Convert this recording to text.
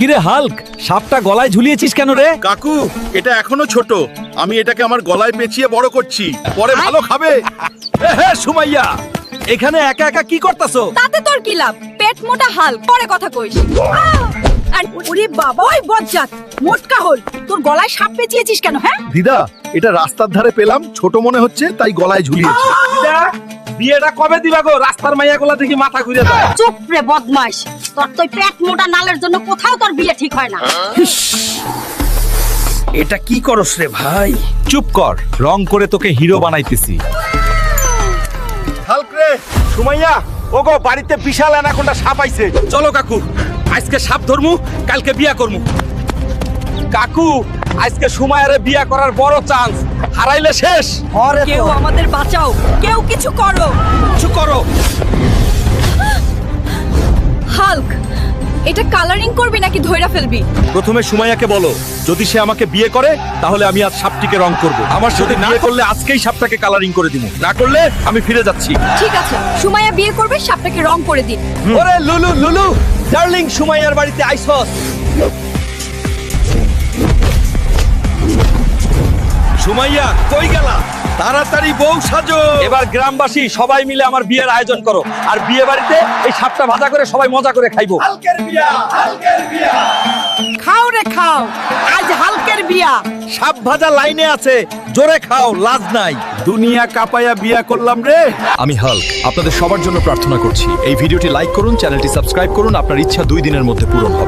কিরে হাল্ক, সাপটা গলায় ঝুলিয়েছিস কেন রে? কাকু, এটা এখনো ছোট। আমি এটাকে আমার গলায় পেঁচিয়ে বড় করছি, পরে ভালো খাবে। হে সুমাইয়া, এখানে একা একা কি করতাছো? তাতে তোর কি লাভ? পেট মোটা হাল পরে কথা কইস। আর ওরে বাবা, ওই বজ্জাত মোটকা হল, তোর গলায় সাপ পেঁচিয়েছিস কেন? হ্যাঁ, দিদা, এটা রাস্তার ধারে পেলাম, ছোট মনে হচ্ছে, তাই গলায় ঝুলিয়েছি। বিয়েটা কবে দিবা গো? রাস্তার মাইয়া গুলা দেখি মাথা ঘুরে যায়। চুপ রে বদমাইশ, তোর তো পেট মোটা নালের জন্য কোথাও তোর বিয়ে ঠিক হয় না। এটা কি করস রে ভাই? চুপ কর, রং করে তোকে হিরো বানাইতেছি। হাল্ক রে, সুমাইয়া, ওগো বাড়িতে বিশাল অ্যানাকোন্ডা সাপ আইছে। চলো কাকু, আজকে সাপ ধরমু, কালকে বিয়া করমু। কাকু, আজকে সুমাইয়ারে বিয়া করার বড় চান্স, হারাইলে শেষ। কেউ আমাদের বাঁচাও, কেউ কিছু করো। কিছু করো। হাল্ক, এটা কালারিং করবি নাকি ধইরা ফেলবি? প্রথমে সুমাইয়াকে বলো, যদি সে আমাকে বিয়ে করে তাহলে আমি আজ সাপটিকে রং করব। আমার সাথে বিয়ে করলে আজকেই সাপটাকে কালারিং করে দিব, না করলে আমি ফিরে যাচ্ছি। ঠিক আছে, সুমাইয়া বিয়ে করবে, সাপটাকে রং করে দিন। ওরে লুলু লুলু, ডার্লিং সুমাইয়ার বাড়িতে আইছস। সুমাইয়া কই গেলা? তাড়াতাড়ি বউ সাজো। এবার গ্রামবাসী সবাই মিলে আমার বিয়ের আয়োজন করো, আর বিয়ে বাড়িতে এই সাপটা ভাজা করে সবাই মজা করে খাইবো। খাও রে খাও, আজ হালকের বিয়া। সাপ ভাজা লাইনে আছে, জোরে খাও, লাজ নাই। দুনিয়া কাপায়া বিয়া করলাম রে। আমি হাল্ক আপনাদের সবার জন্য প্রার্থনা করছি এই ভিডিওটি লাইক করুন, চ্যানেলটি সাবস্ক্রাইব করুন, আপনার ইচ্ছা 2 দিনের মধ্যে পূরণ হবে।